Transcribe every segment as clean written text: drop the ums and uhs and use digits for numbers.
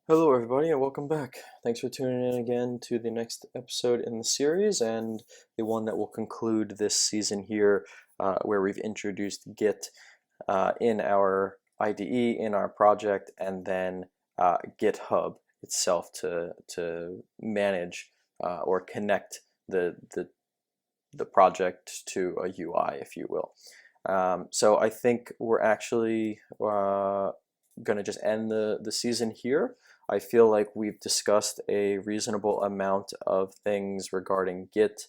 Hello, everybody, and welcome back. Thanks for tuning in again to the next episode in the series and the one that will conclude this season here, where we've introduced Git in our IDE, in our project, and then GitHub itself to manage or connect the project to a UI, if you will. So I think we're actually going to just end the season here. I feel like we've discussed a reasonable amount of things regarding Git,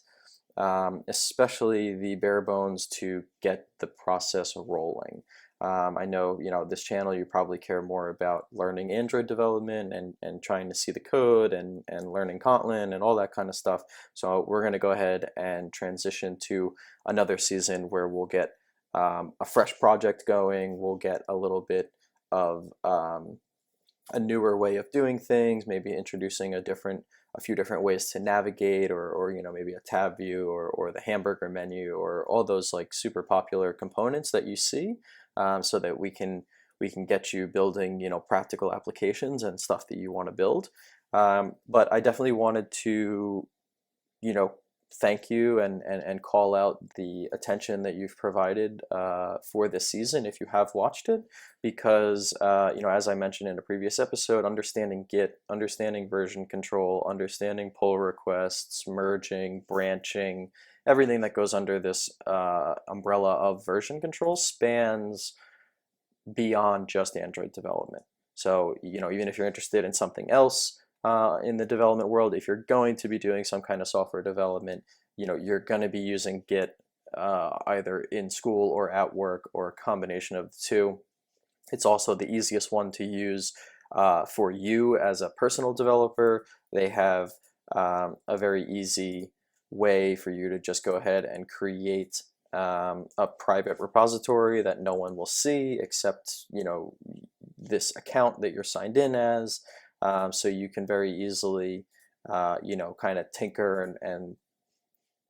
especially the bare bones to get the process rolling. I know, this channel you probably care more about learning Android development and trying to see the code and learning Kotlin and all that kind of stuff. So we're going to go ahead and transition to another season where we'll get a fresh project going. We'll get a little bit of a newer way of doing things, maybe introducing a few different ways to navigate, or maybe a tab view, or the hamburger menu, or all those like super popular components that you see, so that we can get you building practical applications and stuff that you want to build. But I definitely wanted to you know, thank you and call out the attention that you've provided for this season if you have watched it, because as I mentioned in a previous episode, understanding Git, understanding version control, understanding pull requests, merging, branching, everything that goes under this umbrella of version control spans beyond just Android development. So, even if you're interested in something else in the development world, if you're going to be doing some kind of software development, you're going to be using Git either in school or at work, or a combination of the two. It's also the easiest one to use for you as a personal developer. They have a very easy way for you to just go ahead and create a private repository that no one will see except this account that you're signed in as. So you can very easily kind of tinker and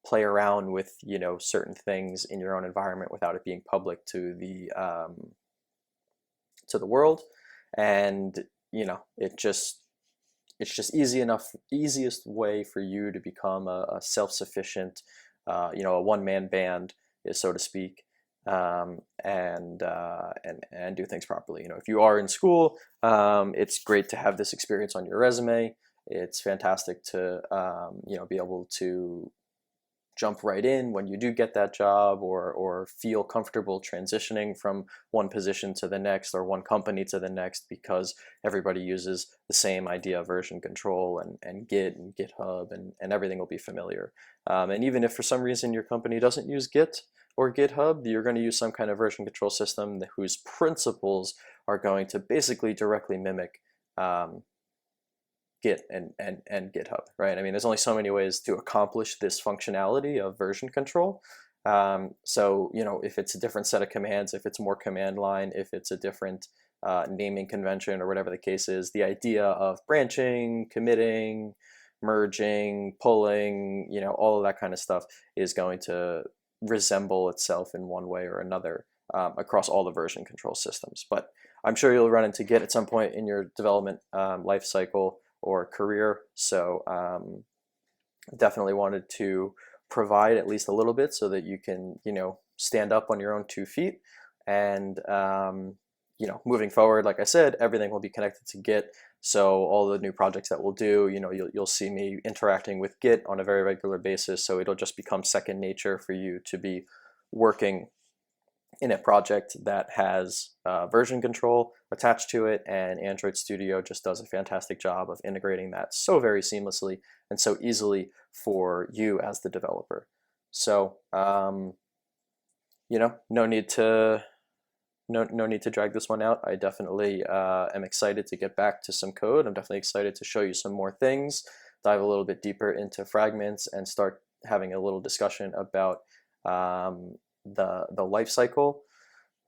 play around with certain things in your own environment without it being public to the world. And it's just easiest way for you to become a self-sufficient, a one-man band, so to speak, and do things properly. If you are in school, it's great to have this experience on your resume. It's fantastic to be able to jump right in when you do get that job, or feel comfortable transitioning from one position to the next, or one company to the next, because everybody uses the same idea of version control and Git and GitHub, and everything will be familiar. And even if for some reason your company doesn't use Git or GitHub, you're going to use some kind of version control system whose principles are going to basically directly mimic Git and GitHub, right? I mean, there's only so many ways to accomplish this functionality of version control. So, if it's a different set of commands, if it's more command line, if it's a different naming convention, or whatever the case is, the idea of branching, committing, merging, pulling, all of that kind of stuff is going to resemble itself in one way or another across all the version control systems. But I'm sure you'll run into Git at some point in your development life cycle or career. So definitely wanted to provide at least a little bit so that you can, stand up on your own 2 feet. And, moving forward, like I said, everything will be connected to Git. So all the new projects that we'll do, you'll see me interacting with Git on a very regular basis. So it'll just become second nature for you to be working in a project that has version control attached to it, and Android Studio just does a fantastic job of integrating that so very seamlessly and so easily for you as the developer. So, no need to no need to drag this one out. I definitely am excited to get back to some code. I'm definitely excited to show you some more things, dive a little bit deeper into fragments, and start having a little discussion about the life cycle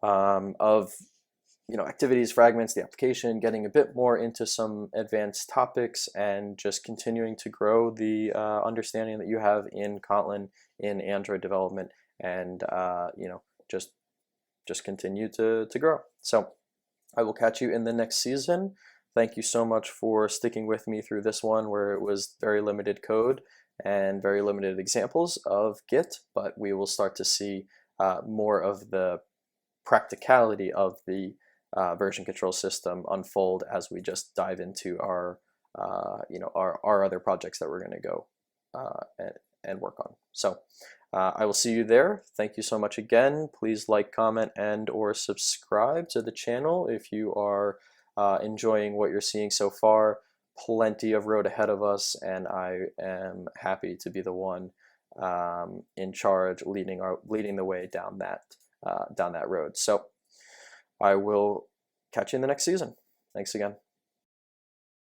of activities, fragments, the application, getting a bit more into some advanced topics, and just continuing to grow the understanding that you have in Kotlin, in Android development, and just continue to grow. So I will catch you in the next season. thank you so much for sticking with me through this one where it was very limited code and very limited examples of Git, but we will start to see more of the practicality of the version control system unfold as we just dive into our our other projects that we're going to go and work on. So I will see you there. Thank you so much again. Please like, comment, and or subscribe to the channel if you are enjoying what you're seeing so far. Plenty of road ahead of us, and I am happy to be the one in charge, leading the way down that road. So I will catch you in the next season. Thanks again.